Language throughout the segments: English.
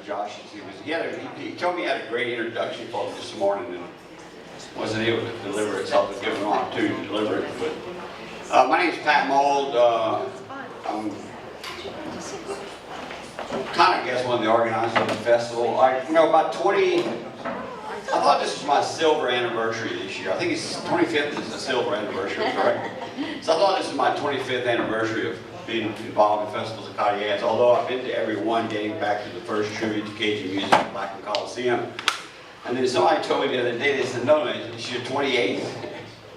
Josh. He told me he had a great introduction for me this morning and wasn't able to deliver it, so I was given an opportunity to deliver it. But my name is Pat Mold. I'm kind of, I guess, one of the organizers of the festival. About 20. I thought this was my silver anniversary this year. I think it's 25th is the silver anniversary, correct? So I thought this was my 25th anniversary of being involved in festivals of Acadiens, although I've been to every one dating back to the first tribute to Cajun music at Blackman Coliseum. And then somebody told me the other day, they said, no, it's your 28th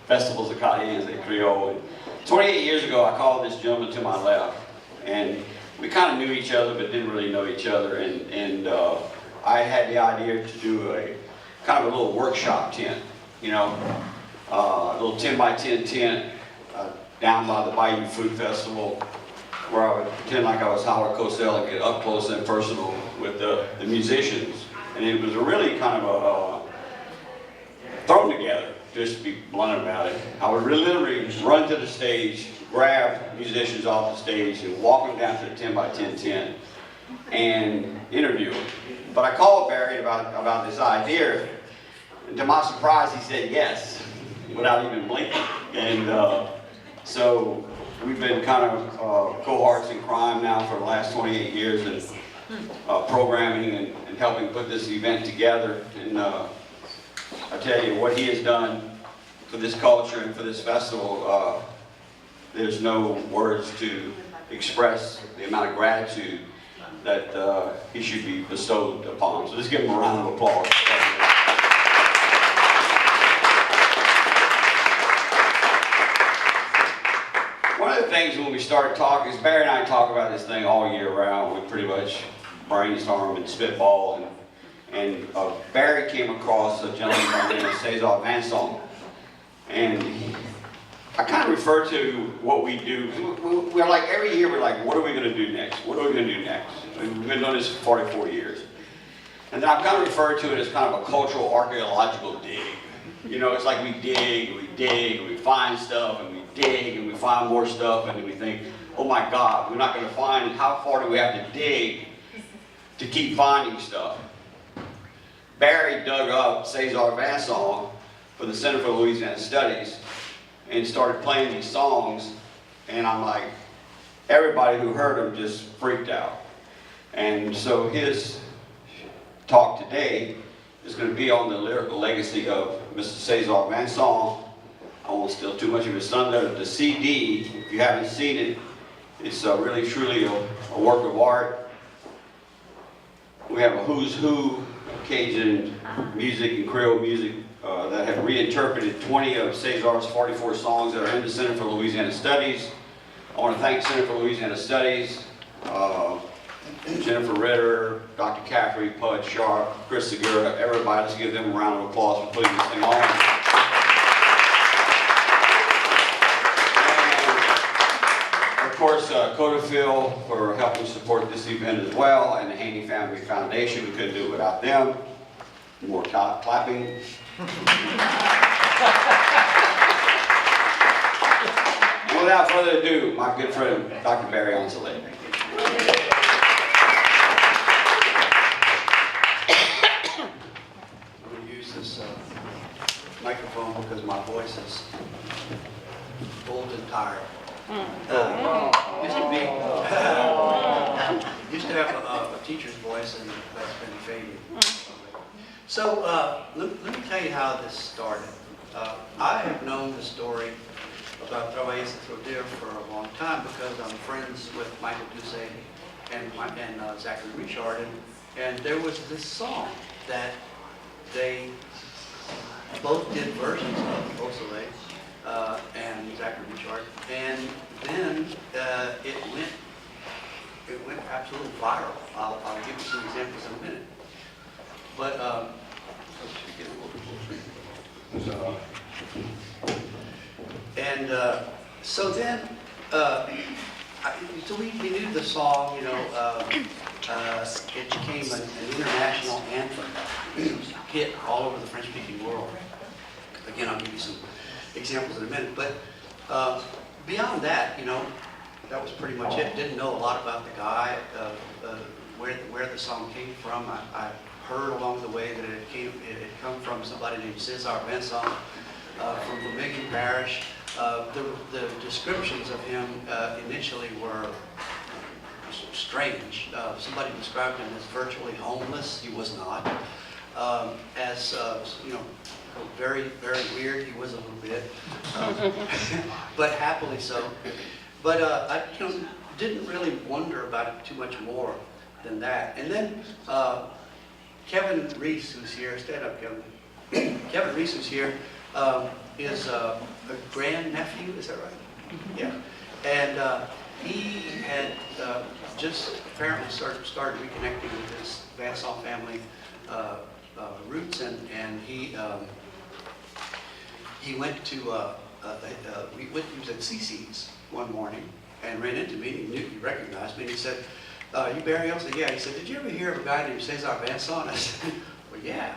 festivals of Acadiens at Creoles. And 28 years ago, I called this gentleman to my left, and we kind of knew each other, but didn't really know each other. And I had the idea to do a kind of a little workshop tent, a little 10 by 10 tent down by the Bayou Food Festival, where I would pretend like I was Howard Cosell and get up close and personal with the musicians. And it was a really kind of thrown together, just to be blunt about it. I would literally run to the stage, grab musicians off the stage, and walk them down to the 10 by 10 tent and interview them. But I called Barry about this idea, and to my surprise, he said yes, without even blinking. And so we've been kind of cohorts in crime now for the last 28 years, and programming and helping put this event together. And I tell you, what he has done for this culture and for this festival, there's no words to express the amount of gratitude that he should be bestowed upon. So let's give him a round of applause. One of the things when we started talking is Barry and I talk about this thing all year round. We pretty much brainstorm and spitball. And Barry came across a gentleman by the name of Cesar Vincent. And I kind of refer to what we do. We're like, every year we're like, what are we going to do next? What are we going to do next? We've been doing this for 44 years. And then I've kind of referred to it as kind of a cultural archaeological dig. It's like we dig, we find stuff, and we dig, and we find more stuff, and then we think, oh my God, we're not going to find, how far do we have to dig to keep finding stuff? Barry dug up Cesar Vincent for the Center for Louisiana Studies and started playing these songs, and I'm like, everybody who heard them just freaked out. And so his talk today is going to be on the lyrical legacy of Mr. Cesar Vincent. I won't steal too much of his thunder. The CD, if you haven't seen it, it's really truly a work of art. We have a who's who of Cajun music and Creole music that have reinterpreted 20 of Cesar's 44 songs that are in the Center for Louisiana Studies. I want to thank Center for Louisiana Studies, Jennifer Ritter, Dr. Caffrey, Pud Sharp, Chris Segura, everybody. Let's give them a round of applause for putting this thing on. And of course, Codafil for helping support this event as well, and the Haney Family Foundation. We couldn't do it without them. More clapping. And without further ado, my good friend, Dr. Barry Ancelet. I'm going to use this microphone because my voice is old and tired. Used to have a teacher's voice, and that's been fading. So let me tell you how this started. I have known the story about Travailler et Troder for a long time because I'm friends with Michael Doucet and Zachary Richard, and there was this song that they both did versions of, Ancelet and Zachary Richard, and then it went absolutely viral. I'll give you some examples in a minute. But so then, so we knew the song, it became an international anthem, hit all over the French-speaking world. Again, I'll give you some examples in a minute, but beyond that, that was pretty much it. Didn't know a lot about the guy. where the song came from. I heard along the way that it had come from somebody named Cesar Benson from Vermilion Parish. The descriptions of him initially were strange. Somebody described him as virtually homeless. He was not. As you know, very, very weird. He was a little bit, but happily so. But I didn't really wonder about it too much more than that. And then Kevin Reese, who's here, stand up, Kevin. Kevin Reese, who's here, is a grandnephew. Is that right? Yeah. And he had just apparently started reconnecting with his Vanson family roots, and he went to he was at CC's one morning and ran into me. He recognized me, and he said, "You Barry?" I said, "Yeah." He said, "Did you ever hear of a guy named Cesar Vanson?" I said, "Well, yeah."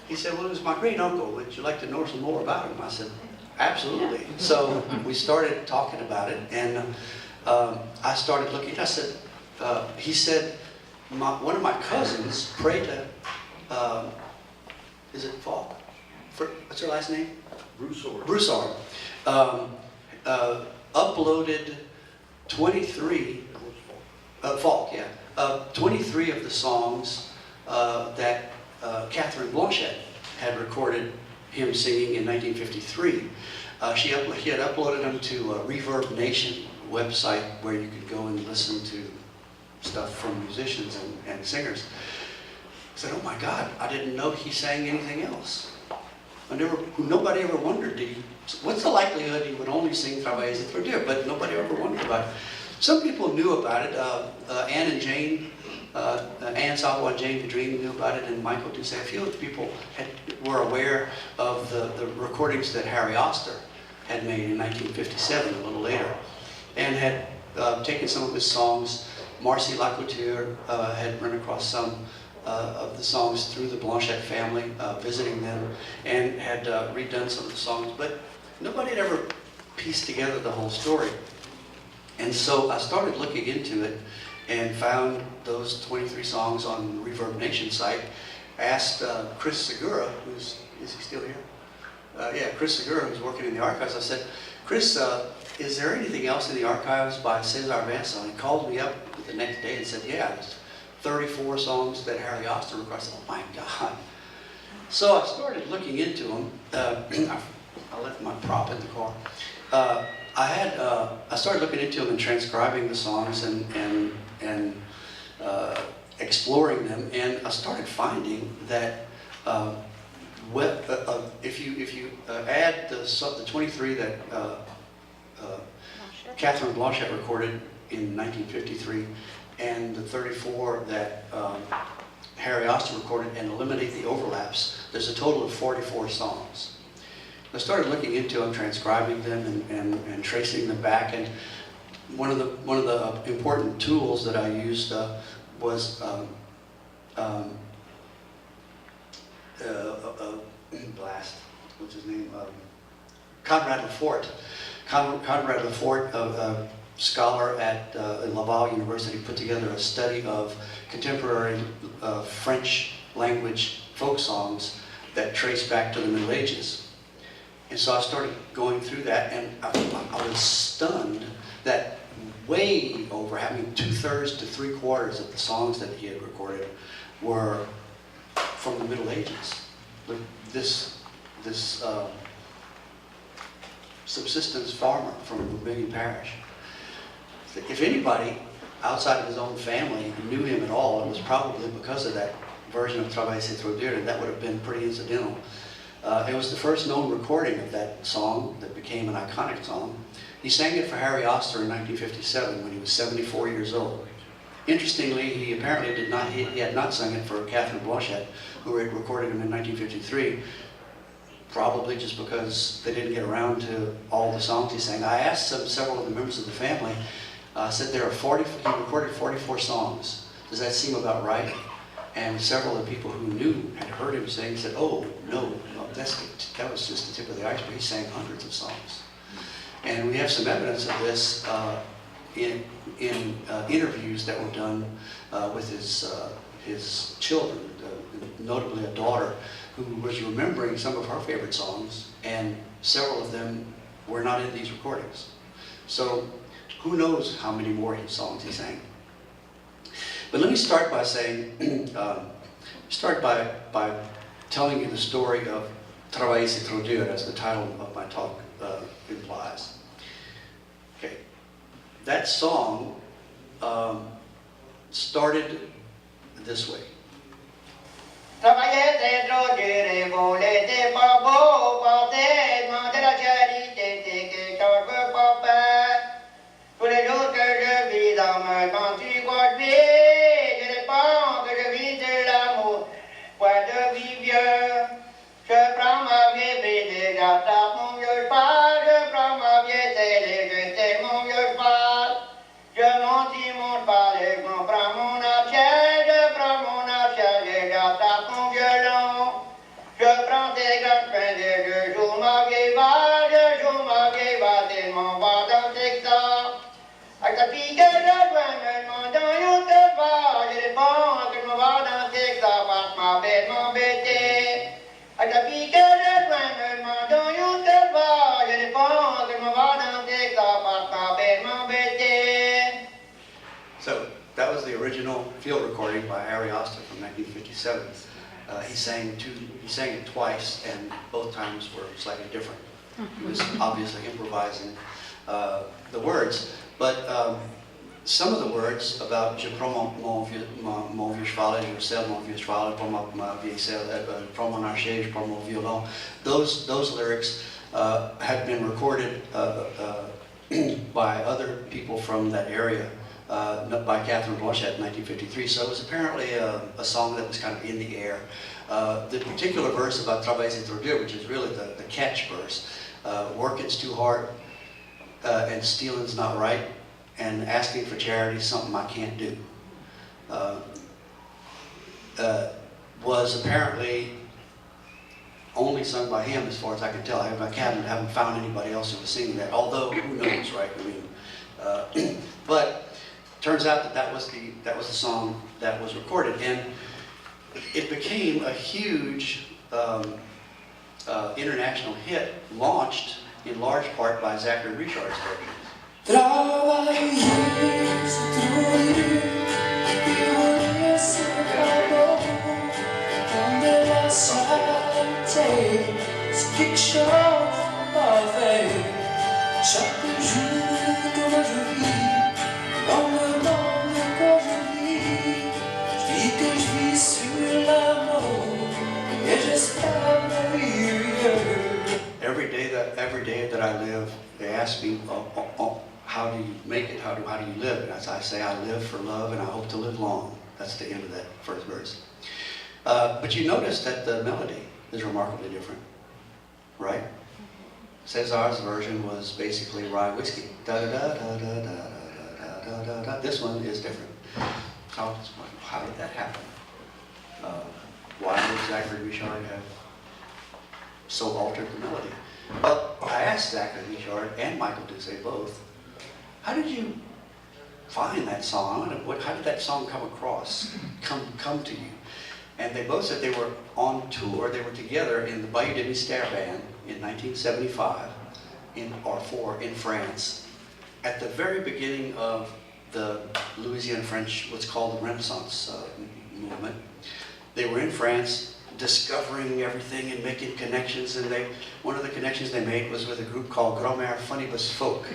He said, "Well, it was my great uncle. Would you like to know some more about him?" I said, "Absolutely." So we started talking about it, and I started looking. I said, he said, one of my cousins, Preta, is it Falk? What's her last name? Broussard. Uploaded 23, Falk, yeah, 23 of the songs that Catherine Blanchette had recorded him singing in 1953. He had uploaded them to Reverb Nation website where you could go and listen to stuff from musicians and singers. I said, "Oh my God, I didn't know he sang anything else." Nobody ever wondered, what's the likelihood he would only sing Travailler et Produire, but nobody ever wondered about it. Some people knew about it. Anne and Jane, Anne Savoy and Jane Pedrine knew about it, and Michael Doucet. A few of the people were aware of the recordings that Harry Oster had made in 1957, a little later, and had taken some of his songs. Marcy Lacouture had run across some of the songs through the Blanchette family, visiting them, and had redone some of the songs, but nobody had ever pieced together the whole story. And so I started looking into it and found those 23 songs on the Reverb Nation site. Asked Chris Segura, is he still here? Yeah, Chris Segura, who's working in the archives. I said, "Chris, is there anything else in the archives by Cesar Vanson?" He called me up the next day and said, "Yeah, there's 34 songs that Harry Oster recorded." Oh my God. So I started looking into them. I left my prop in the car. I started looking into them and transcribing the songs and exploring them, and I started finding that if you add the 23 that Catherine Blanchette recorded in 1953 and the 34 that Harry Oster recorded and eliminate the overlaps, there's a total of 44 songs. I started looking into them, transcribing them, and tracing them back. And one of the important tools that I used was what's his name? Conrad Lafort. Conrad Lafort, a scholar at Laval University, put together a study of contemporary French language folk songs that trace back to the Middle Ages. And so I started going through that, and I was stunned that way over, having 2/3 to 3/4 of the songs that he had recorded were from the Middle Ages. This subsistence farmer from Vermilion Parish. If anybody outside of his own family knew him at all, it was probably because of that version of Travailler et Produire, and that would have been pretty incidental. It was the first known recording of that song that became an iconic song. He sang it for Harry Oster in 1957 when he was 74 years old. Interestingly, he apparently he had not sung it for Catherine Blanchette, who had recorded him in 1953, probably just because they didn't get around to all the songs he sang. I asked several of the members of the family, said he recorded 44 songs. Does that seem about right? And several of the people who knew, had heard him sing, said, "Oh, no, that was just the tip of the iceberg. He sang hundreds of songs." And we have some evidence of this in interviews that were done with his children, notably a daughter who was remembering some of her favorite songs, and several of them were not in these recordings. So who knows how many more songs he sang. But let me start by saying, by telling you the story of Travailler c'est trop dur, as the title of my talk implies. Okay, that song started this way. Travailler c'est trop dur et voler c'est pas beau, porter, demander la charité c'est quelque chose que je veux pas faire. Tous les jours que je vis dans me quand tu crois que je vis, je réponds que je vis de l'amour, point de vie vieux. Je prends ma vieille brise, j'attrape mon vieux cheval, je prends ma vieille selle et je telle mon vieux cheval. Je monte sur mon cheval et je m'en prends mon archet, je prends mon archet et j'attrape mon violon. Je prends des grands chemins et je joue ma vieille valse, je joue ma vieille valse et m'en va dans le Texas. Avec la fille que je joins, me demandant où te vas, je réponds que je m'en vais dans le Texas parce que ma belle m'embêtait. Avec la fille que je joins, me demandant où te vas, je réponds que je m'en vais dans le Texas parce que ma belle m'embêtait. So that was the original field recording by Harry Oster from 1957. He sang it twice, and both times were slightly different. He was obviously improvising the words, but some of the words about je prends mon vieux cheval, je selle mon vieux cheval, je prends ma vieille selle, je prends mon archet, je prends mon violon. Those lyrics had been recorded by other people from that area. By Catherine Blanchette in 1953, so it was apparently a song that was kind of in the air. The particular verse about Travailler c'est trop dur, which is really the catch verse, working's too hard, and stealing's not right, and asking for charity is something I can't do, was apparently only sung by him as far as I can tell. I haven't found anybody else who was singing that, although who knows, right? I mean, but turns out that was the song that was recorded, and it became a huge international hit, launched in large part by Zachary Richard's version. Travailler, c'est trop dur, et voler, c'est pas beau. Comme de la saleté, c'est quelque chose de mauvais. Chaque jour que je vis, dans le monde que je vis, je dis que je vis sur l'amour, et j'espère mourir. Every day that I live, they ask me, how do you make it? How do you live? And as I say, I live for love and I hope to live long. That's the end of that first verse. But you notice that the melody is remarkably different, right? Cesar's version was basically rye whiskey. Da da da da da da da da da. This one is different. How did that happen? Why did Zachary Richard have so altered the melody? Well, I asked Zachary Richard and Michael Doucet both, how did you find that song? How did that song come across, come to you? And they both said they were on tour, they were together in the Bayou de Mystère band in 1975 in France, at the very beginning of the Louisiana French, what's called the Renaissance movement. They were in France, discovering everything and making connections, and one of the connections they made was with a group called Grand-Mère Funibus Folk.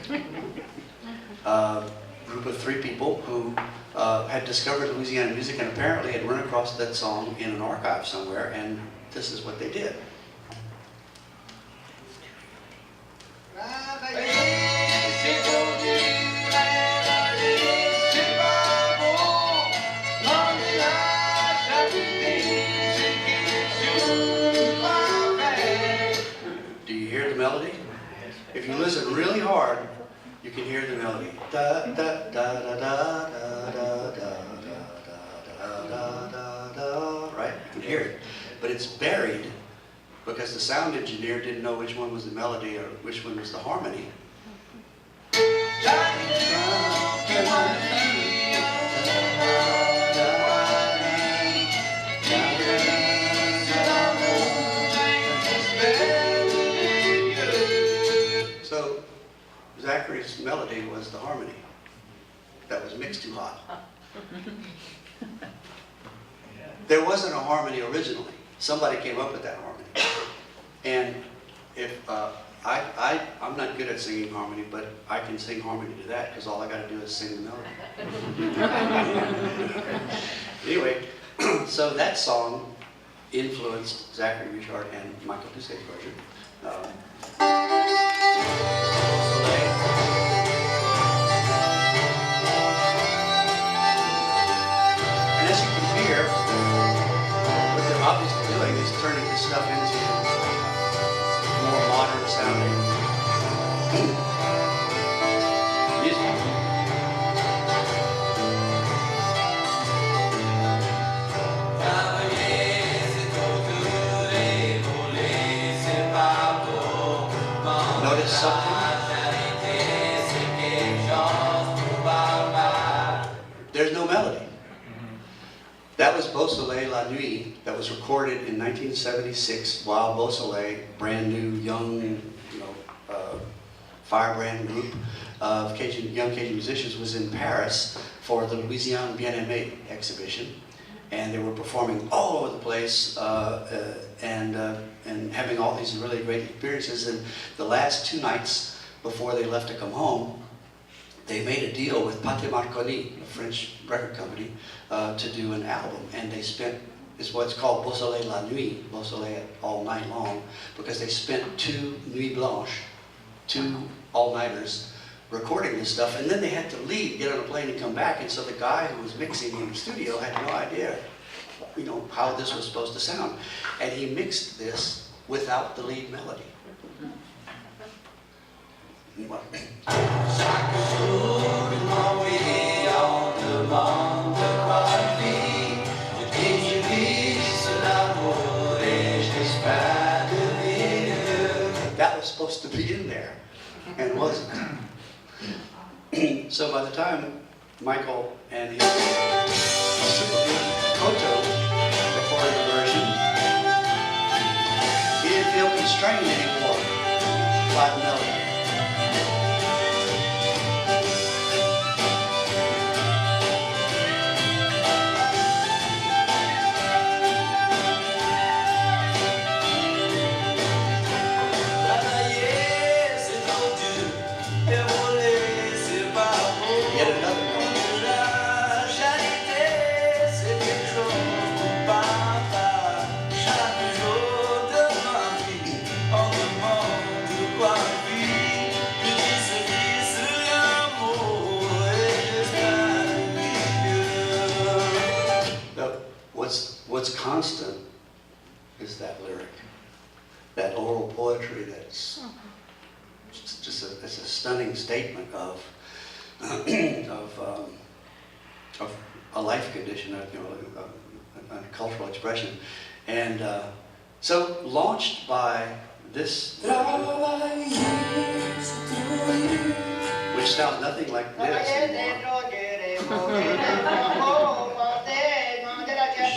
Group of 3 people who had discovered Louisiana music and apparently had run across that song in an archive somewhere, and this is what they did. Do you hear the melody? If you listen really hard, you can hear the melody. Da da da da da da da da da da da da. Right? You can hear it, but it's buried because the sound engineer didn't know which one was the melody or which one was the harmony. Zachary's melody was the harmony that was mixed too hot. There wasn't a harmony originally. Somebody came up with that harmony. And if I'm not good at singing harmony, but I can sing harmony to that because all I got to do is sing the melody. Anyway, so that song influenced Zachary Richard and Michael Busquet's version. And as you can hear, what they're obviously doing is turning this stuff into more modern sounding music. Notice something? There's no melody. That was Beausoleil La Nuit, that was recorded in 1976 while Beausoleil, brand new, young, firebrand group of young Cajun musicians, was in Paris for the Louisiana Bien-Aimé exhibition. And they were performing all over the place and having all these really great experiences. And the last 2 nights before they left to come home, they made a deal with Pâté Marconi, a French record company, to do an album. And they spent, it's what's called Beausoleil La Nuit, Beausoleil all night long, because they spent 2 nuits blanches, 2 all-nighters, recording this stuff, and then they had to leave, get on a plane and come back, and so the guy who was mixing in the studio had no idea, how this was supposed to sound. And he mixed this without the lead melody. That was supposed to be in there, and wasn't. So by the time Michael and his Koto recorded the version, he didn't feel constrained anymore by the melody. What's constant is that lyric, that oral poetry. That's just it's a stunning statement of a life condition, a cultural expression, and so launched by this version, which sounds nothing like this anymore.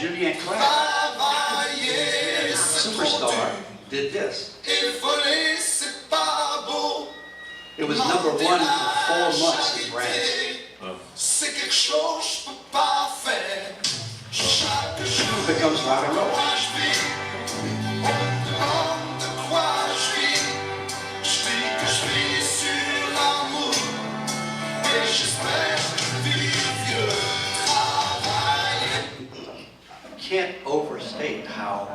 Julien Clerc, superstar, did this. It was number 1 for 4 months in France. It becomes rock and roll. Can't overstate how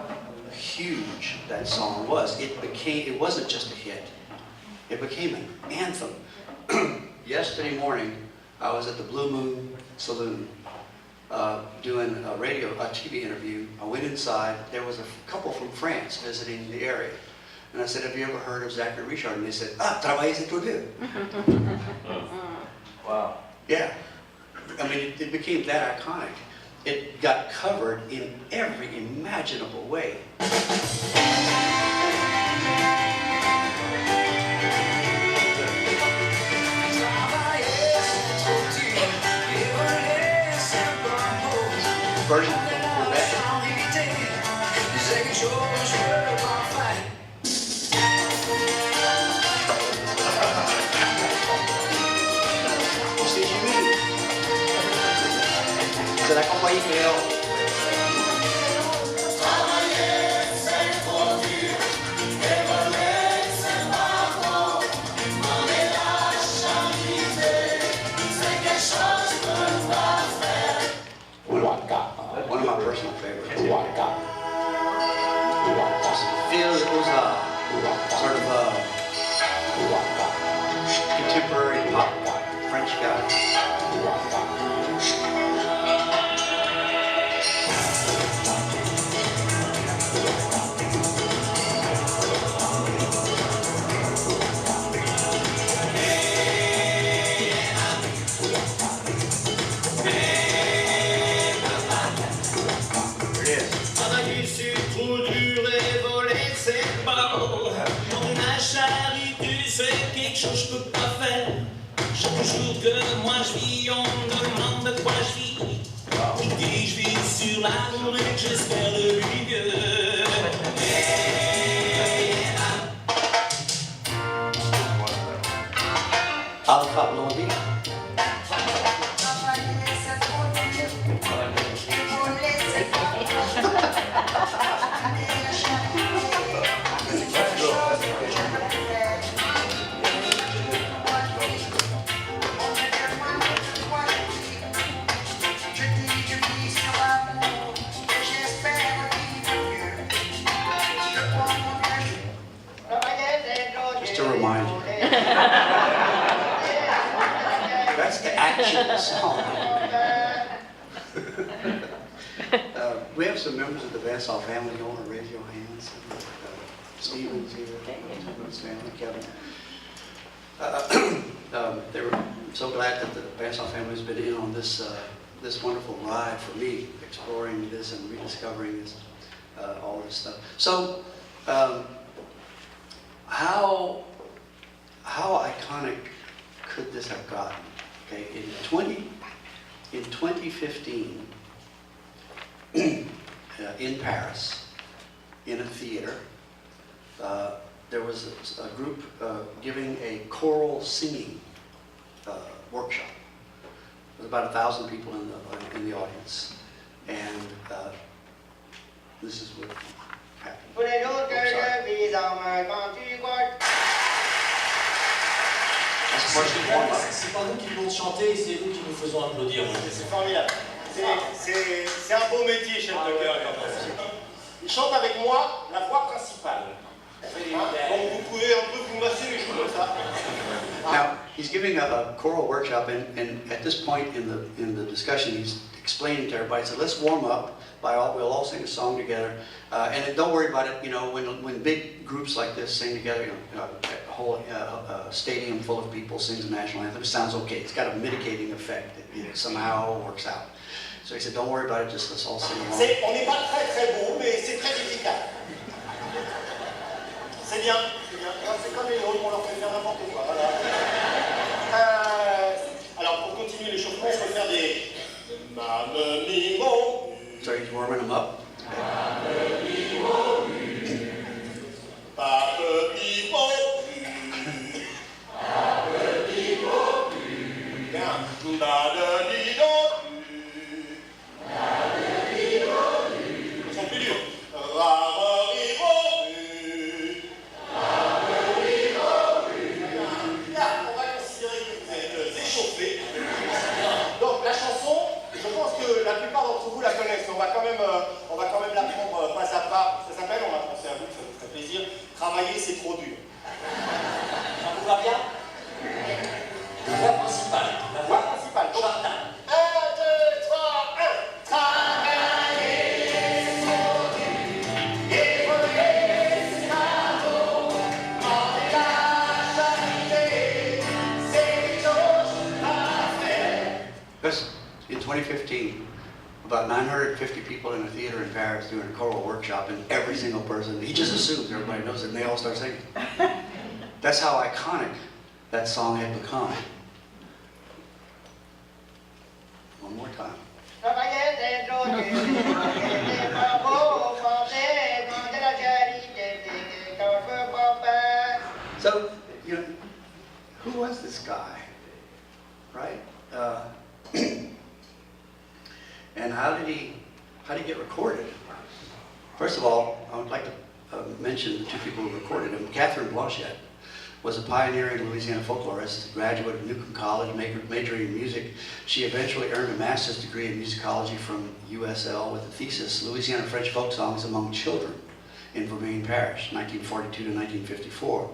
huge that song was. It wasn't just a hit. It became an anthem. Yesterday morning, I was at the Blue Moon Saloon doing a TV interview. I went inside. There was a couple from France visiting the area. And I said, have you ever heard of Zachary Richard? And they said, travaillez c'est tout bien. Wow. Yeah. I mean, it became that iconic. It got covered in every imaginable way. Version from Quebec. de la compagnie Creole. One of my personal favorites. Feels it was sort of a contemporary pop French guy. Je peux pas faire. Chaque jour que moi je vis, on me demande de quoi je vis. Je dis je vis sur la route et que j'espère le mieux. Alpha Blondie. Just to remind you. That's the action song. We have some members of the Vassall family. You want to raise your hands? Stephen's here. Stephen's family, Kevin. They were so glad that the Vassall family has been in on this this wonderful ride for me, exploring this and rediscovering this, all this stuff. So, how iconic could this have gotten? Okay, in 2015, in Paris, in a theater, there was a group giving a choral singing workshop. There was about 1,000 people in the audience, and this is what happened. C'est pas nous qui devons chanter, c'est nous qui nous faisons applaudir. C'est formidable. C'est un beau métier, chef de chœur. Il chante avec moi la voix principale. Donc vous pouvez un peu vous masser les joues comme ça. Now, he's giving a choral workshop, and at this point in the discussion, he's explaining to everybody, so let's warm up. We'll all sing a song together, and don't worry about it. You know, when big groups like this sing together, a whole stadium full of people sings the national anthem, it sounds okay. It's got a mitigating effect. It somehow works out. So he said, don't worry about it. Just let's all sing along. On n'est pas très beau, mais c'est très efficace. C'est bien, c'est bien. C'est comme les autres, on leur fait faire n'importe quoi. Voilà. Alors pour continuer l'échauffement, on peut faire des ma-me-mi-mo. So he's warming them up. Pa-pe-pi-mo. Pa-pe-pi-mo. Bien. Da-da-di-do. Ils sont plus durs. Ra-ra-ri-mo. On va considérer que vous êtes échauffés. Donc la chanson, je pense que la plupart d'entre vous la connaissent. On va quand même l'apprendre pas à pas. Ça s'appelle, on va penser à vous, ça vous ferait plaisir. Travailler, c'est trop dur. Ça vous va bien? La voix principale. La voix principale. Jardin. 1, 2, 3, 1. Travailler, c'est trop dur. Évoluer, c'est pas beau. Manger la charité, c'est quelque chose à faire. Because in 2015, about 950 people in a theater in Paris doing a choral workshop, and every single person, he just assumes everybody knows it, and they all start singing. That's how iconic that song had become. One more time. So, who was this guy, right? And how did he get recorded? First of all, I would like to mention the two people who recorded him. Catherine Blanchette was a pioneering Louisiana folklorist, graduate of Newcomb College, majoring in music. She eventually earned a master's degree in musicology from USL with the thesis, Louisiana French Folk Songs Among Children in Vermain Parish, 1942 to 1954.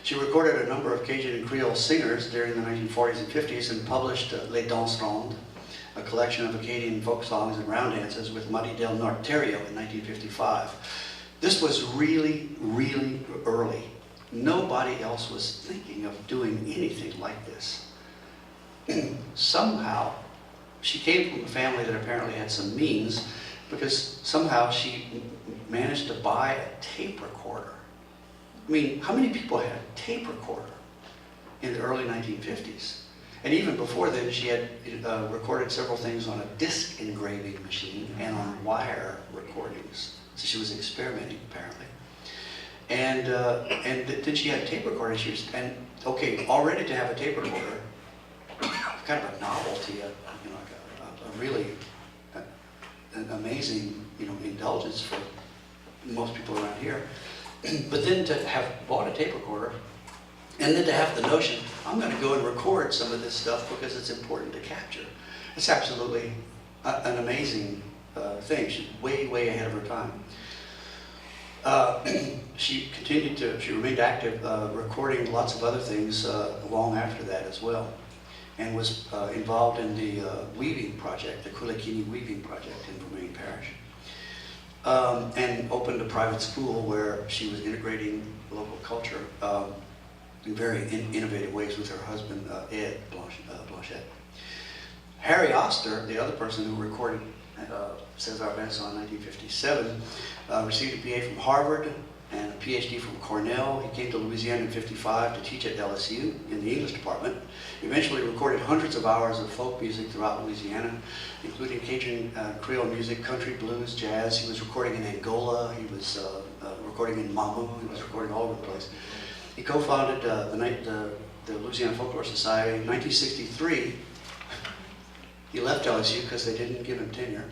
She recorded a number of Cajun and Creole singers during the 1940s and 50s and published Les Danses Rondes, a collection of Acadian folk songs and round dances with Muddy Del Norterio in 1955. This was really, really early. Nobody else was thinking of doing anything like this. Somehow, she came from a family that apparently had some means, because somehow she managed to buy a tape recorder. I mean, how many people had a tape recorder in the early 1950s? And even before then, she had recorded several things on a disc engraving machine and on wire recordings. So she was experimenting, apparently. And then she had a tape recorder. And okay, already to have a tape recorder, kind of a novelty, a really an amazing, indulgence for most people around here. But then to have bought a tape recorder, and then to have the notion, I'm going to go and record some of this stuff because it's important to capture. It's absolutely an amazing thing. She's way, way ahead of her time. She remained active, recording lots of other things long after that as well, and was involved in the weaving project, the Kulekini weaving project in Vermain Parish, and opened a private school where she was integrating local culture in very innovative ways with her husband, Ed Blanchette. Harry Oster, the other person who recorded Cesar Benson in 1957, received a BA from Harvard and a PhD from Cornell. He came to Louisiana in 1955 to teach at LSU in the English department. He eventually recorded hundreds of hours of folk music throughout Louisiana, including Cajun Creole music, country, blues, jazz. He was recording in Angola. He was recording in Mamou. He was recording all over the place. He co-founded the Louisiana Folklore Society in 1963. He left LSU because they didn't give him tenure.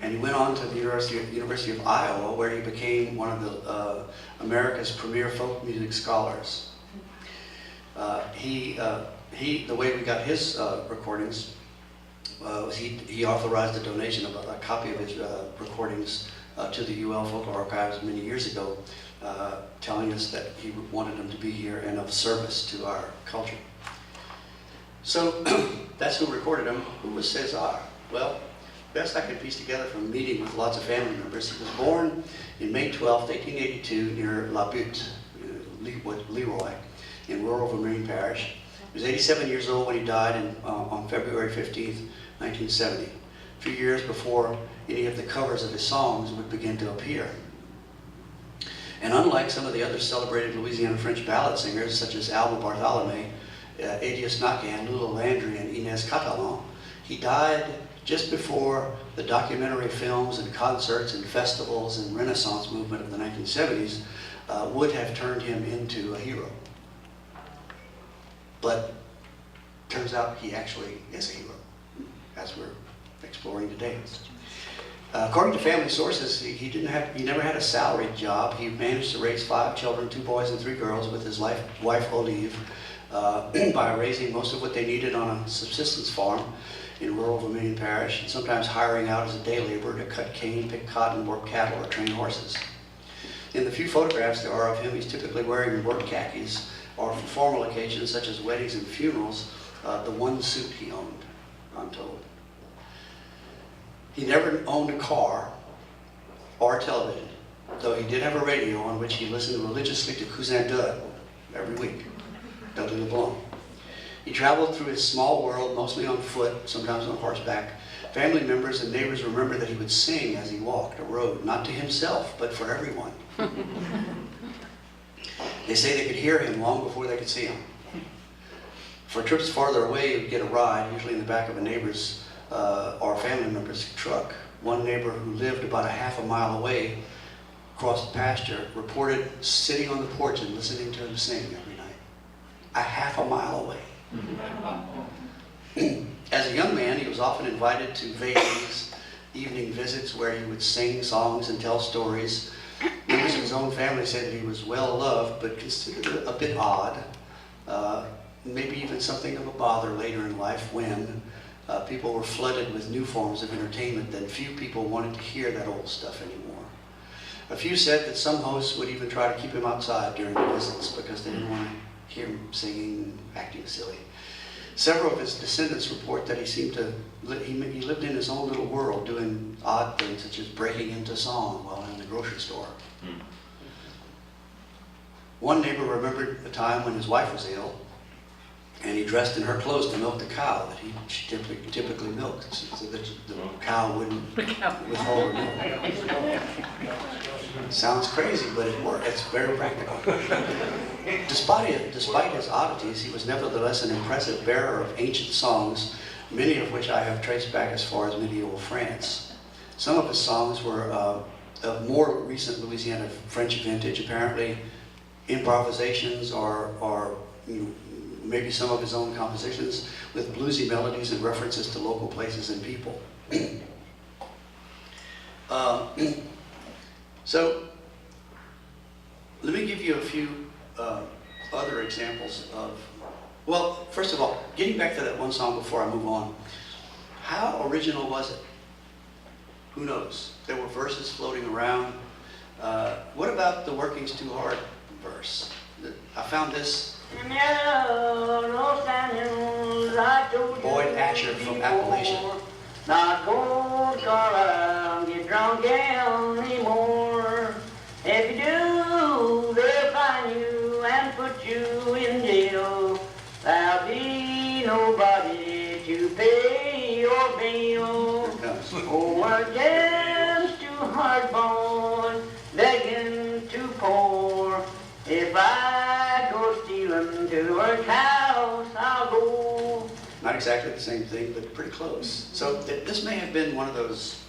And he went on to the University of Iowa, where he became one of the America's premier folk music scholars. The way we got his recordings was he authorized the donation of a copy of his recordings to the UL Folklore Archives many years ago, telling us that he wanted them to be here and of service to our culture. So that's who recorded him. Who was Cesar? Well, best I could piece together from meeting with lots of family members, he was born in May 12, 1882, near La Butte, Leroy, in rural Vermain Parish. He was 87 years old when he died on February 15, 1970, a few years before any of the covers of his songs would begin to appear. And unlike some of the other celebrated Louisiana French ballad singers, such as Alma Bartholomé, Adias Nakan, Lula Landry, and Inez Catalan, he died just before the documentary films and concerts and festivals and Renaissance movement of the 1970s would have turned him into a hero. But turns out he actually is a hero, as we're exploring today. According to family sources, he never had a salaried job. He managed to raise 5 children, 2 boys and 3 girls, with his wife Olive, by raising most of what they needed on a subsistence farm in rural Vermain Parish, and sometimes hiring out as a day laborer to cut cane, pick cotton, work cattle, or train horses. In the few photographs there are of him, he's typically wearing work khakis, or for formal occasions such as weddings and funerals, the one suit he owned, I'm told. He never owned a car or a television, though he did have a radio on which he listened religiously to Cousin Dud every week, Dudley LeBlanc. He traveled through his small world, mostly on foot, sometimes on horseback. Family members and neighbors remember that he would sing as he walked or rode, not to himself, but for everyone. They say they could hear him long before they could see him. For trips farther away, he would get a ride, usually in the back of a neighbor's or family member's truck. One neighbor who lived about a half a mile away, across the pasture, reported sitting on the porch and listening to him sing every night. A half a mile away. As a young man, he was often invited to Vay's evening visits where he would sing songs and tell stories. Members of his own family said that he was well loved, but considered a bit odd, maybe even something of a bother later in life when people were flooded with new forms of entertainment that few people wanted to hear that old stuff anymore. A few said that some hosts would even try to keep him outside during the visits because they didn't want to hear him singing, acting silly. Several of his descendants report that he seemed to, he lived in his own little world doing odd things such as breaking into song while in the grocery store. One neighbor remembered a time when his wife was ill and he dressed in her clothes to milk the cow that she typically milked so that the cow wouldn't withhold her milk. Sounds crazy, but it worked. It's very practical. Despite his oddities, he was nevertheless an impressive bearer of ancient songs, many of which I have traced back as far as medieval France. Some of his songs were of more recent Louisiana French vintage, apparently improvisations or maybe some of his own compositions with bluesy melodies and references to local places and people. So, let me give you a few other examples of, well, first of all, getting back to that one song before I move on, how original was it? Who knows? There were verses floating around. What about the Working's Too Hard verse? I found this. Boyd Asher from Appalachia. Not gold color, get drunk anymore. If you do, they'll find you and put you in jail. There'll be nobody to pay your bill. Oh, against too hard boy, begging too poor. If I go stealing to the workhouse, I'll go. Not exactly the same thing, but pretty close. So this may have been one of those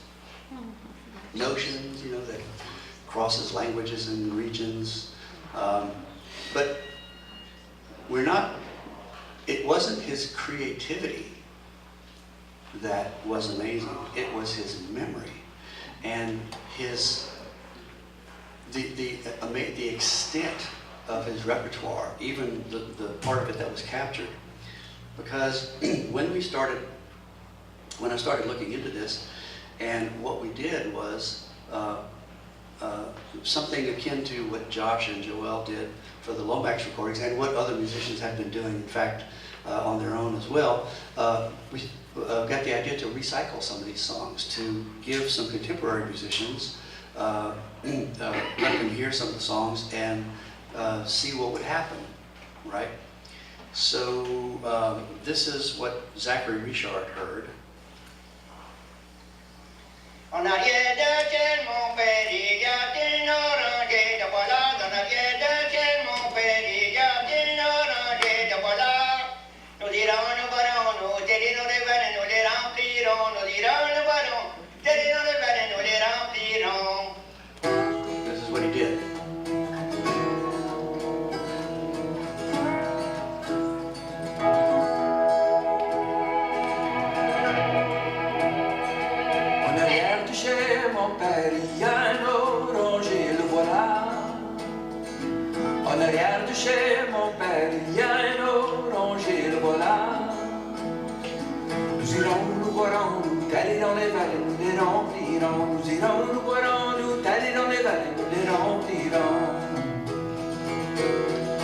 notions, that crosses languages and regions. But it wasn't his creativity that was amazing. It was his memory and the extent of his repertoire, even the part of it that was captured. Because when I started looking into this, and what we did was something akin to what Josh and Joel did for the Lomax recordings, and what other musicians have been doing, in fact, on their own as well. We got the idea to recycle some of these songs, to give some contemporary musicians, let them hear some of the songs and see what would happen, right? So this is what Zachary Richard heard. En arrière de ciel, mon père, il y a une orange de voilà. En arrière de ciel, mon père, il y a une orange de voilà. Nous dirons, nous verrons, nous dirons les verres, nous les remplirons. Nous dirons, nous verrons, dirons les verres, nous les remplirons. This is what he did. Mon père, il y a un oranger, le voilà. En arrière de chez mon père, il y a un oranger, le voilà. Nous irons, nous boirons, nous tailler dans les vallées, nous les remplirons. Nous irons, nous boirons, nous tailler dans les vallées, nous les remplirons.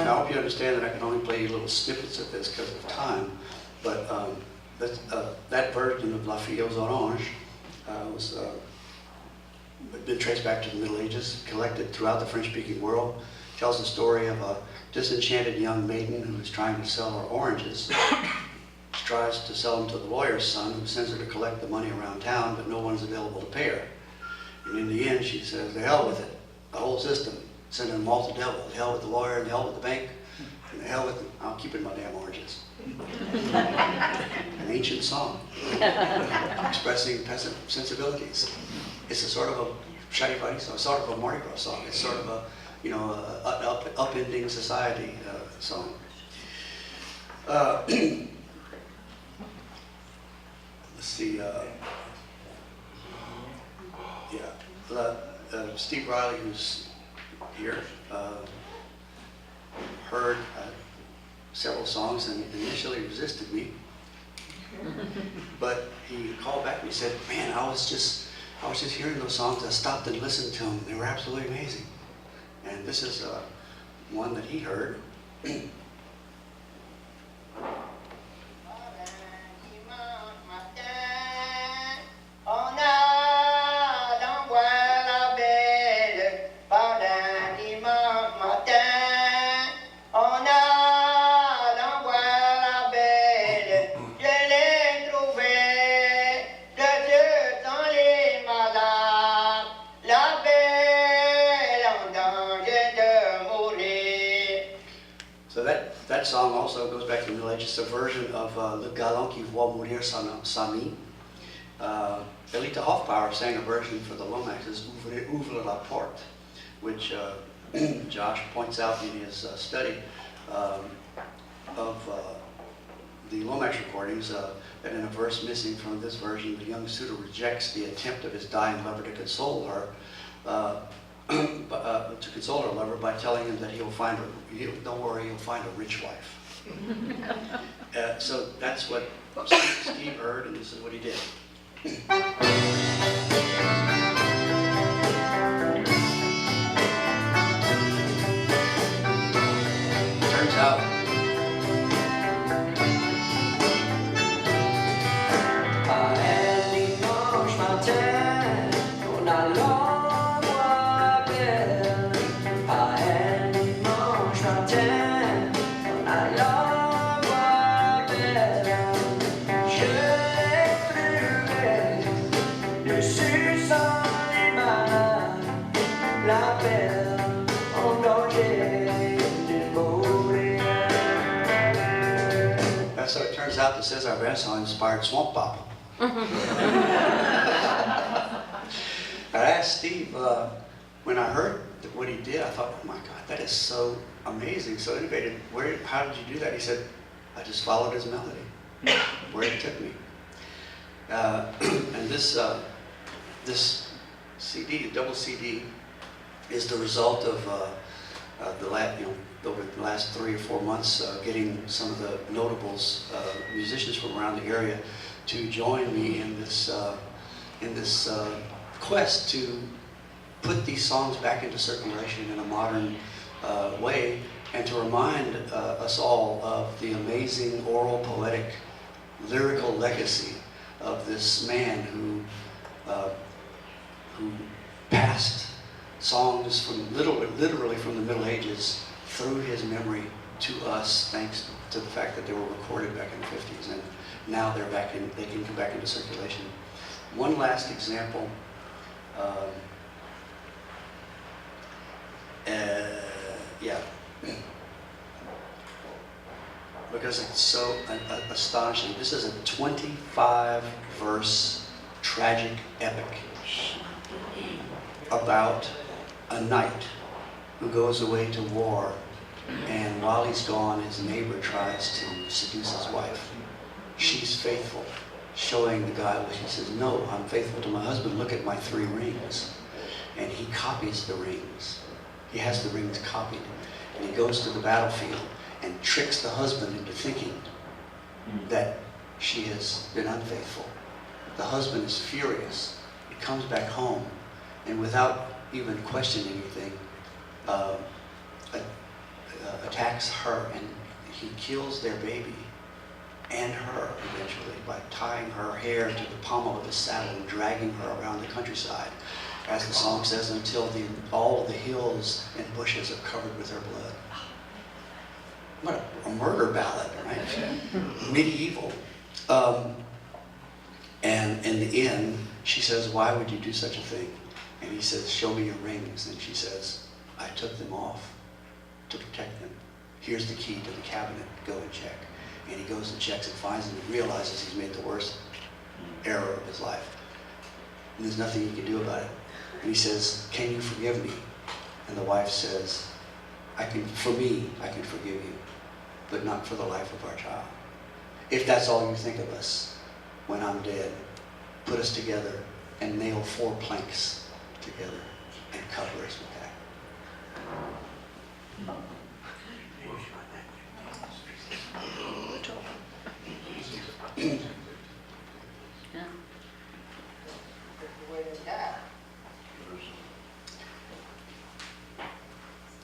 Now, I hope you understand that I can only play you little snippets of this because of time, but that version of Lafayette's Orange was been traced back to the Middle Ages, collected throughout the French-speaking world, tells the story of a disenchanted young maiden who is trying to sell her oranges. She tries to sell them to the lawyer's son, who sends her to collect the money around town, but no one's available to pay her. And in the end, she says, the hell with it, the whole system, sending them all to the devil, the hell with the lawyer, the hell with the bank, and the hell with them, I'm keeping my damn oranges. An ancient song, expressing peasant sensibilities. It's a sort of a charivari song, sort of a Mardi Gras song. It's sort of a, upending society song. see, Steve Riley, who's here, heard several songs and initially resisted me, but he called back and he said, "Man, I was just hearing those songs. I stopped and listened to them. They were absolutely amazing." And this is one that he heard. That song also goes back to the Middle Ages. It's a version of Le Galant qui voit mourir son ami. Elita Hoffbauer sang a version for the Lomaxes, Ouvre la Porte, which Josh points out in his study of the Lomax recordings, that in a verse missing from this version, the young suitor rejects the attempt of his dying lover to console her. To console her lover by telling him that don't worry, he'll find a rich wife. So that's what Steve heard, and this is what he did. Turns out, so it turns out the Cesar Van song inspired Swamp Papa. I asked Steve, when I heard what he did, I thought, oh my God, that is so amazing, so innovative. How did you do that? He said, I just followed his melody, where it took me. And this CD, the double CD, is the result of over the last 3 or 4 months, getting some of the notables, musicians from around the area, to join me in this quest to put these songs back into circulation in a modern way, and to remind us all of the amazing oral, poetic, lyrical legacy of this man who passed songs from literally from the Middle Ages through his memory to us, thanks to the fact that they were recorded back in the 50s, and now they can come back into circulation. One last example. Because it's so astonishing. This is a 25-verse tragic epic about a knight who goes away to war, and while he's gone, his neighbor tries to seduce his wife. She's faithful, showing the guy, she says, no, I'm faithful to my husband, look at my 3 rings. And he copies the rings. He has the rings copied. And he goes to the battlefield and tricks the husband into thinking that she has been unfaithful. The husband is furious. He comes back home, and without even questioning anything, attacks her, and he kills their baby and her eventually by tying her hair to the pommel of his saddle and dragging her around the countryside, as the song says, until all of the hills and bushes are covered with her blood. What a murder ballad, right? Medieval. And in the end, she says, why would you do such a thing? And he says, show me your rings. And she says, I took them off to protect them. Here's the key to the cabinet, go and check. And he goes and checks and finds them and realizes he's made the worst error of his life. And there's nothing he can do about it. And he says, can you forgive me? And the wife says, for me, I can forgive you, but not for the life of our child. If that's all you think of us when I'm dead, put us together and nail 4 planks together and cover us with that.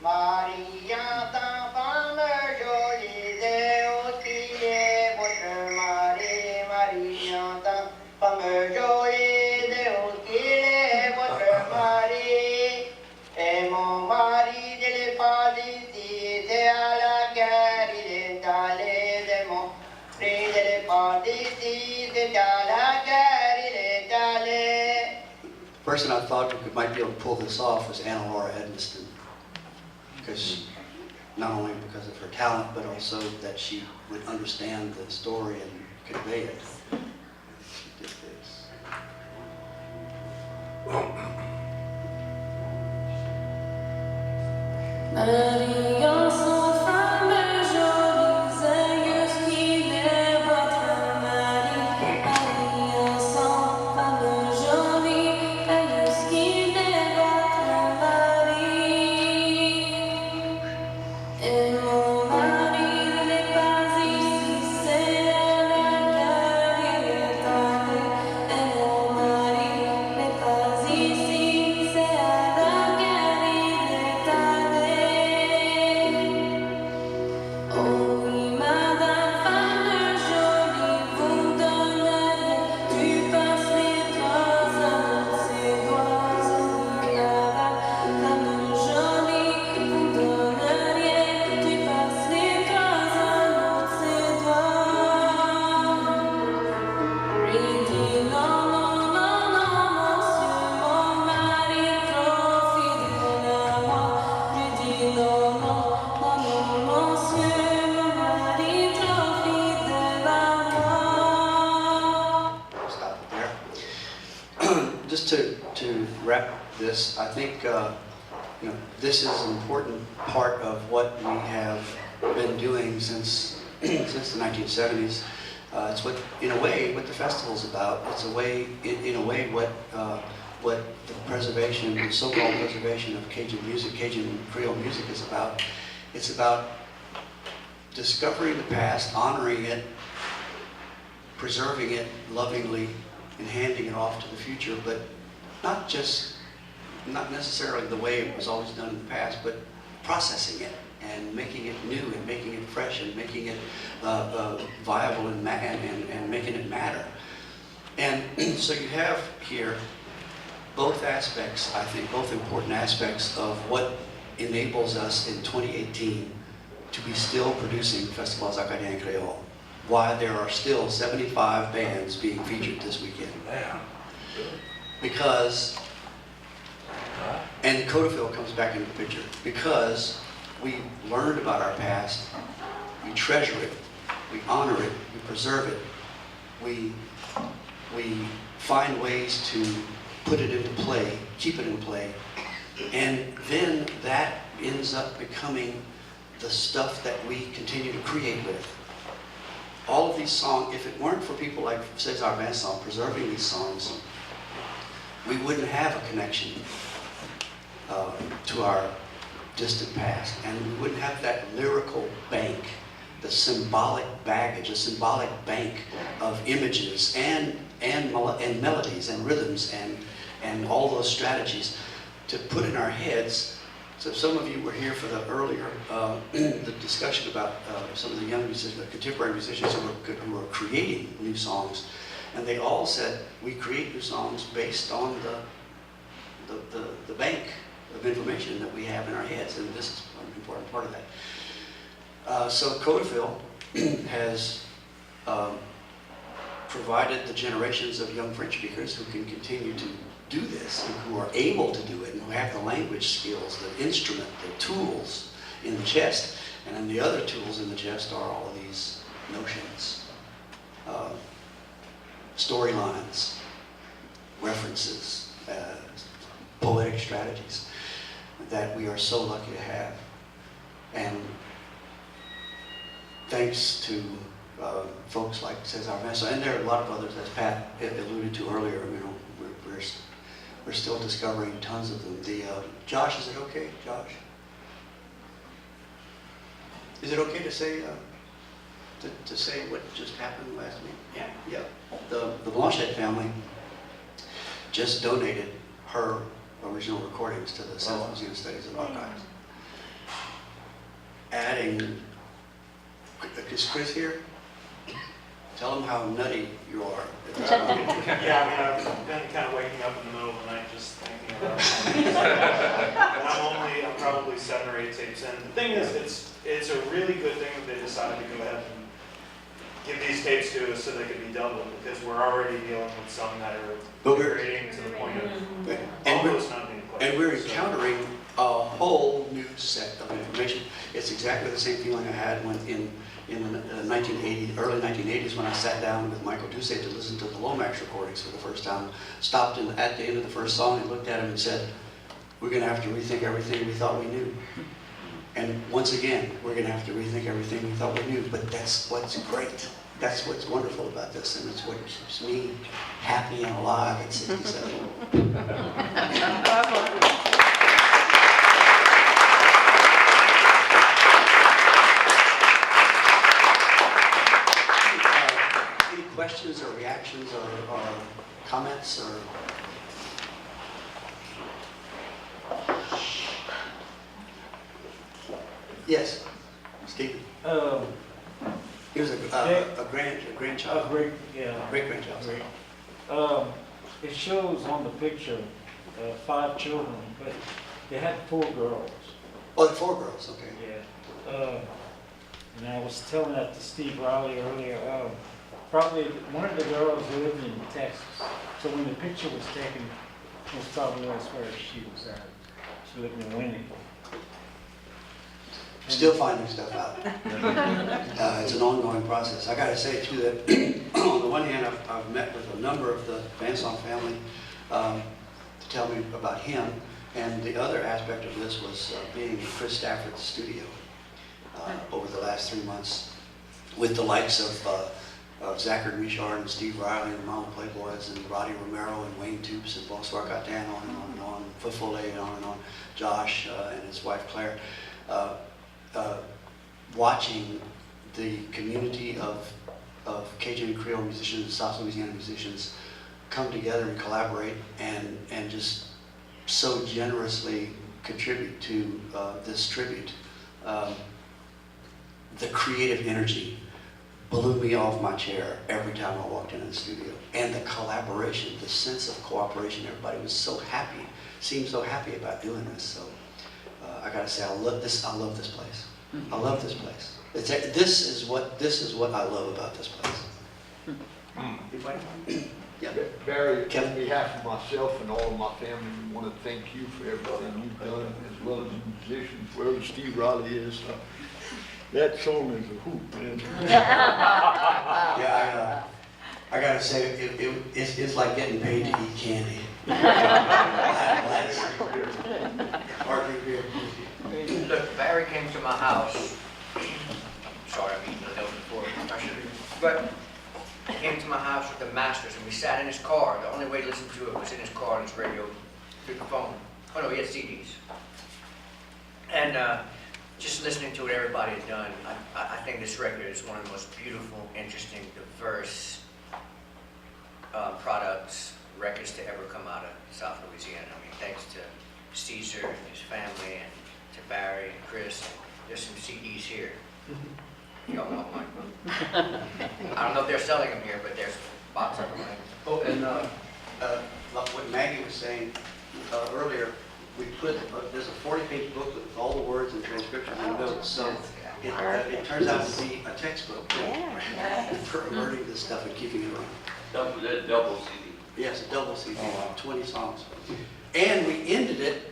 Maria, ta femme jolie, Déo qui est votre mari. Maria, ta femme jolie, Déo qui est votre mari. Et mon mari ne l'est pas d'ici, c'est à la guerre, il est allé de mon mari ne l'est pas d'ici, c'est à la guerre, il est allé. The person I thought we might be able to pull this off was Anna Laura Edmiston. Because not only because of her talent, but also that she would understand the story and convey it. She did this. Maria, sans femme jolie, Zeus qui est votre mari. Maria, sans femme jolie, Zeus qui est votre mari. Et mon mari n'est pas ici, c'est à la guerre il est allé. Et mon mari n'est pas ici, c'est à la guerre il est allé. Oh oui, madame, femme jolie, vous donneriez, tu passes les doigts à ses doigts. Oh oui, madame, femme jolie, vous donneriez, tu passes les doigts à ses doigts. Il dit non, non, non, non, monsieur, mon mari trop fidèle à moi. Je dis non, non, non, non, monsieur, mon mari trop fidèle à moi. Stop it there. Just to wrap this, I think this is an important part of what we have been doing since the 1970s. It's what, in a way, what the festival's about. It's a way, in a way, what the preservation, the so-called preservation of Cajun music, Cajun Creole music is about. It's about discovering the past, honoring it, preserving it lovingly, and handing it off to the future, but not necessarily the way it was always done in the past, but processing it and making it new and making it fresh and making it viable and making it matter. And so you have here both aspects, I think, both important aspects of what enables us in 2018 to be still producing Festivals Acadiens Creole, why there are still 75 bands being featured this weekend. Because, and Codeville comes back into the picture, because we learned about our past, we treasure it, we honor it, we preserve it, we find ways to put it into play, keep it in play, and then that ends up becoming the stuff that we continue to create with. All of these songs, if it weren't for people like Cesar Vincent preserving these songs, we wouldn't have a connection to our distant past, and we wouldn't have that lyrical bank, the symbolic baggage, a symbolic bank of images and melodies and rhythms and all those strategies to put in our heads. So some of you were here for the earlier the discussion about some of the young musicians, the contemporary musicians who were creating new songs, and they all said we create new songs based on the bank of information that we have in our heads, and this is an important part of that. So Codeville has provided the generations of young French speakers who can continue to do this, and who are able to do it, and who have the language skills, the instrument, the tools in the chest. And then the other tools in the chest are all of these notions, storylines, references, poetic strategies that we are so lucky to have. And thanks to folks like Cesar Mesa, and there are a lot of others, as Pat alluded to earlier. You know, we're still discovering tons of them. Josh, is it okay, Josh? Is it okay to say to say what just happened last week? Yeah. Yeah. The Blanchette family just donated her original recordings to the Symposium Studies and Archives. Adding, is Chris here? Tell them how nutty you are. Yeah, I mean, I've been kind of waking up in the middle of the night just thinking about it. I'm probably 7 or 8 tapes in. The thing is, it's a really good thing that they decided to go ahead and give these tapes to us so they could be dealt with, because we're already dealing with some that are degrading to the point of almost not being played. And we're encountering a whole new set of information. It's exactly the same feeling I had when in the 1980s, early 1980s, when I sat down with Michael Doucet to listen to the Lomax recordings for the first time. Stopped at the end of the first song and looked at him and said, we're going to have to rethink everything we thought we knew. And once again, we're going to have to rethink everything we thought we knew. But that's what's great. That's what's wonderful about this, and it's what keeps me happy and alive at 67. Any questions or reactions or comments or? Yes, Stephen. He was a grandchild. Great-grandchild. It shows on the picture 5 children, but they had 4 girls. Oh, the 4 girls, okay. Yeah. And I was telling that to Steve Riley earlier. Probably one of the girls lived in Texas. So when the picture was taken, it was probably that's where she was at. She lived in Winnie. Still finding stuff out. It's an ongoing process. I got to say too that on the one hand, I've met with a number of the Van Song family to tell me about him, and the other aspect of this was being in Chris Stafford's studio over the last 3 months with the likes of Zachary Richard and Steve Riley and the Mama Playboys and Roddy Romero and Wayne Toops and Bonsoir Gatan, on and on, Fufole and on, Josh and his wife Claire. Watching the community of Cajun and Creole musicians, South Louisiana musicians come together and collaborate and just so generously contribute to this tribute. The creative energy blew me off my chair every time I walked into the studio. And the collaboration, the sense of cooperation, everybody was so happy, seemed so happy about doing this. So I gotta say, I love this place. I love this place. This is what I love about this place. Yeah. Barry, Kevin? on behalf of myself and all of my family, we want to thank you for everything you've done, as well as the musicians, wherever Steve Riley is. That song is a hoot, man. Yeah, I gotta say, it's like getting paid to eat candy. Look, Barry came to my house. Sorry, I'm eating the note before I should have. But he came to my house with the Masters, and we sat in his car. The only way to listen to it was in his car on his radio, through the phone. Oh no, he had CDs. And just listening to what everybody had done, I think this record is one of the most beautiful, interesting, diverse records to ever come out of South Louisiana. I mean, thanks to Caesar and his family, and to Barry and Chris. There's some CDs here. Y'all know mine. I don't know if they're selling them here, but there's a box of them. Oh, and like what Maggie was saying earlier, we put, there's a 40-page booklet with all the words and transcriptions and notes, so it turns out to be a textbook for learning this stuff and keeping it around. Double CD. Yes, a double CD, 20 songs. And we ended it,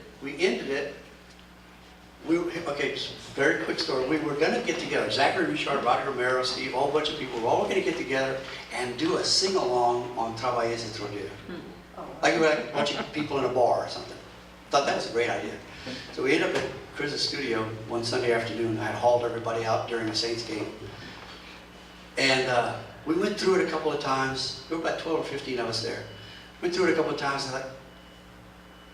okay, very quick story. We were going to get together, Zachary Richard, Roddy Romero, Steve, a whole bunch of people, we're all going to get together and do a sing-along on Travailles et Travailleurs. Like a bunch of people in a bar or something. Thought that was a great idea. So we ended up at Chris's studio one Sunday afternoon. I had hauled everybody out during a Saints game. And we went through it a couple of times. There were about 12 or 15 of us there. Went through it a couple of times, and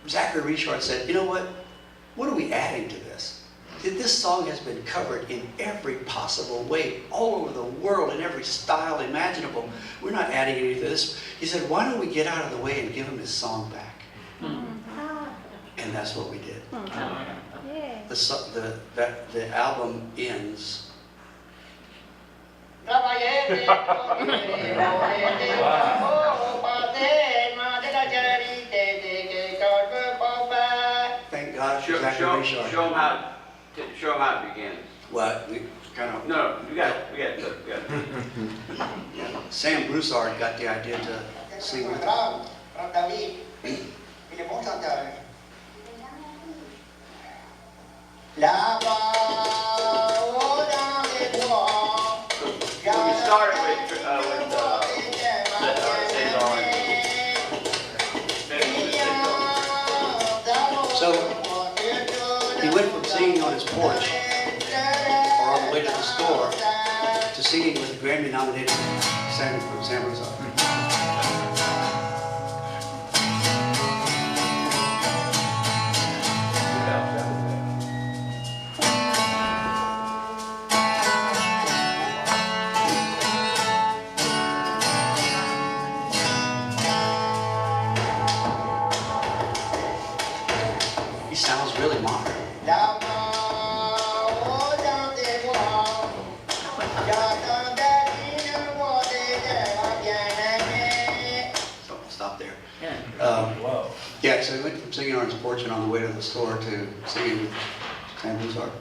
Zachary Richard said, you know what are we adding to this? This song has been covered in every possible way, all over the world, in every style imaginable. We're not adding anything to this. He said, why don't we get out of the way and give him his song back? And that's what we did. The album ends. Thank God for Zachary Richard. Show them how it begins. What? We kind of... No, we got it. Yeah. Sam Broussard got the idea to sing with Bravo, bravo David. Il est bon chanteur. Là-bas, au-dans des bois, We started with César and So he went from singing on his porch or on the way to the store to singing with the Grammy-nominated Sam Broussard. He sounds really modern. là-bas, au-dans des bois, j'attendais une voix de ma bien-aimée. So I'll stop there. Yeah, so he went from singing on his porch and on the way to the store to singing with Sam Broussard.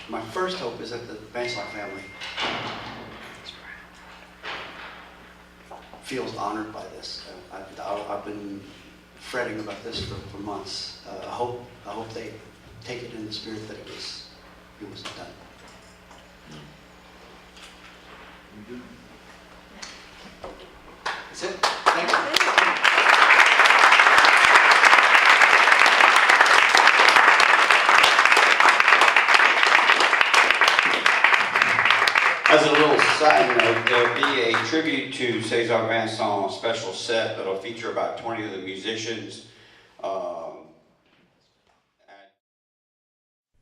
My first hope is that the Ancelet family feels honored by this. I've been fretting about this for months. I hope they take it in the spirit that it was done. That's it. Thank you. As a little side note, there'll be a tribute to César Vincent special set that'll feature about 20 of the musicians.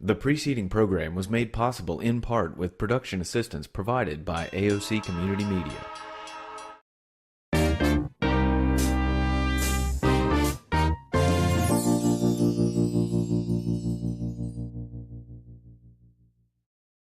The preceding program was made possible in part with production assistance provided by AOC Community Media.